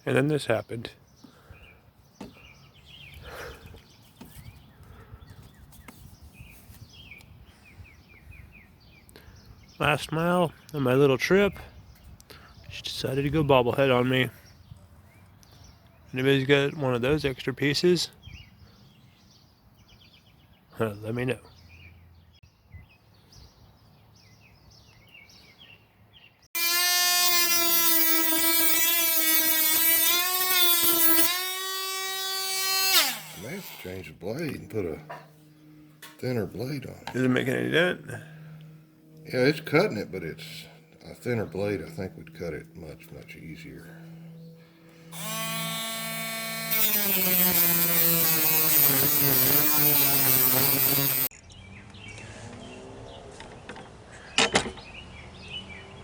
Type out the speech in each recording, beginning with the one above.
And then this happened. Last mile on my little trip, she decided to go bobblehead on me. Anybody's got one of those extra pieces? Let me know. I may have to change the blade and put a thinner blade on it. Is it making any dent? Yeah, it's cutting it, but it's a thinner blade. I think would cut it much, much easier.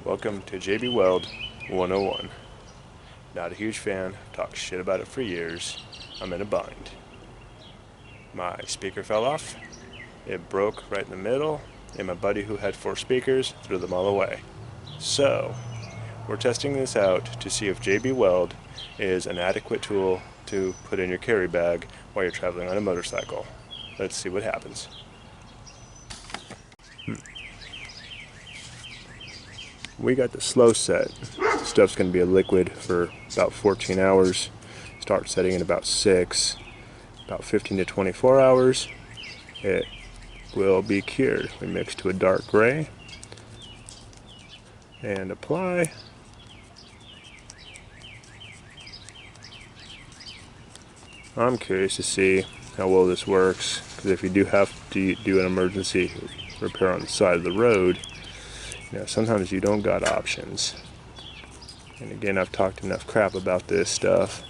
Welcome to JBWELD 101. Not a huge fan, talked shit about it for years. I'm in a bind. My speaker fell off, it broke right in the middle, and my buddy who had 4 speakers threw them all away. So, we're testing this out to see if JBWELD is an adequate tool to put in your carry bag while you're traveling on a motorcycle. Let's see what happens. We got the slow set. This stuff's going to be a liquid for about 14 hours. Start setting in about 6. About 15 to 24 hours, it will be cured. We mix to a dark gray and apply. I'm curious to see how well this works, because if you do have to do an emergency repair on the side of the road, sometimes you don't got options. And again, I've talked enough crap about this stuff,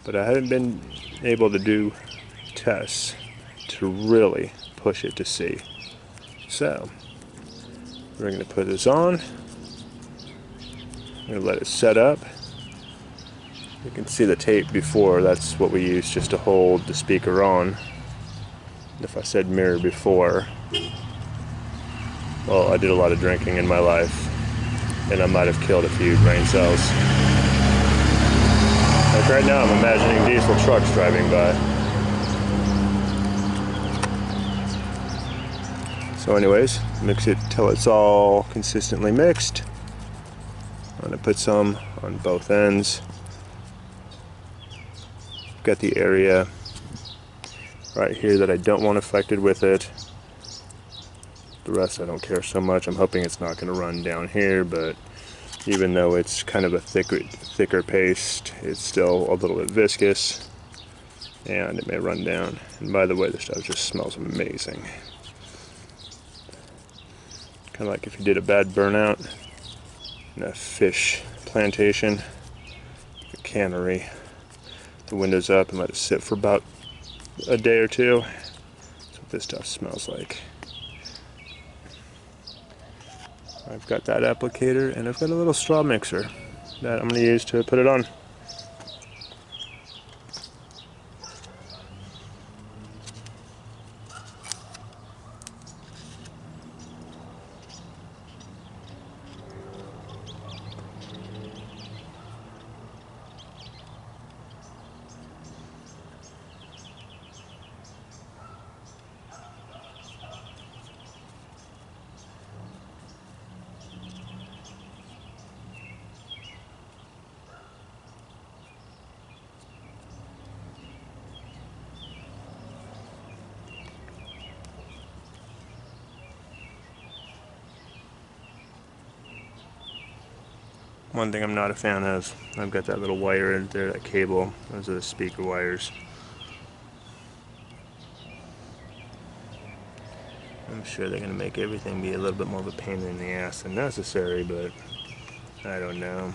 but I haven't been able to do tests to really push it to see. So, we're going to put this on. I'm going to let it set up. You can see the tape before, that's what we use just to hold the speaker on. If I said mirror before, well, I did a lot of drinking in my life, and I might have killed a few brain cells. Like right now, I'm imagining diesel trucks driving by. So anyways, mix it till it's all consistently mixed. I'm going to put some on both ends. Got the area right here that I don't want affected with it. The rest I don't care so much. I'm hoping it's not going to run down here, but even though it's kind of a thicker paste, it's still a little bit viscous, and it may run down. And by the way, this stuff just smells amazing. Kind of like if you did a bad burnout in a fish plantation, a cannery, the windows up and let it sit for about a day or two. That's what this stuff smells like. I've got that applicator, and I've got a little straw mixer that I'm going to use to put it on. One thing I'm not a fan of, I've got that little wire in there, that cable. Those are the speaker wires. I'm sure they're going to make everything be a little bit more of a pain in the ass than necessary, but I don't know.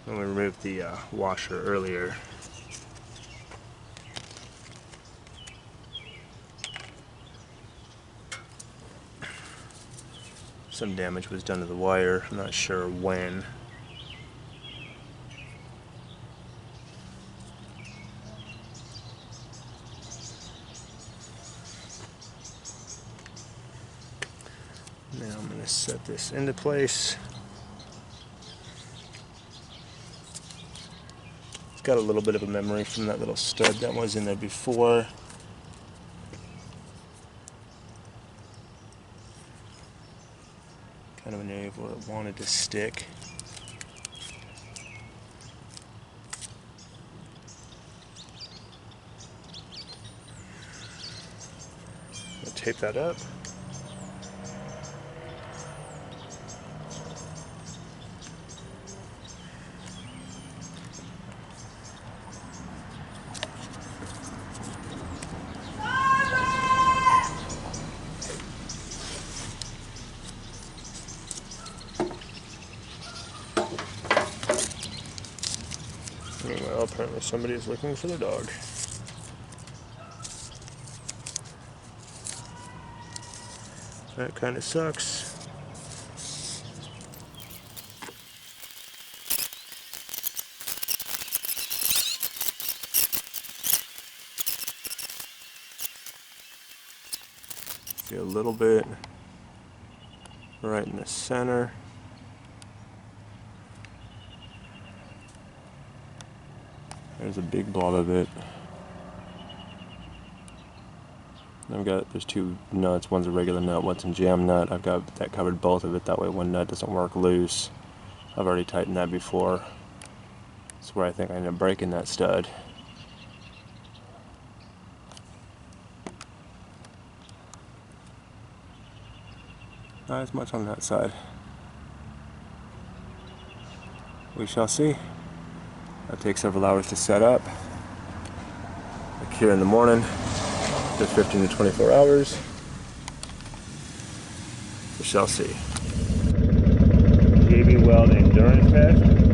When we removed the washer earlier, some damage was done to the wire. I'm not sure when. Now I'm going to set this into place. got a little bit of a memory from that little stud that was in there before. Kind of an area where it wanted to stick. I'll tape that up. Meanwhile, apparently somebody is looking for their dog. That kind of sucks. See a little bit right in the center. There's a big blob of it. There's two nuts. One's a regular nut, one's a jam nut. I've got that covered both of it. That way one nut doesn't work loose. I've already tightened that before. That's where I think I ended up breaking that stud. Not as much on that side. We shall see. That takes several hours to set up. Like here in the morning, just 15 to 24 hours. We shall see. JBWELD endurance test.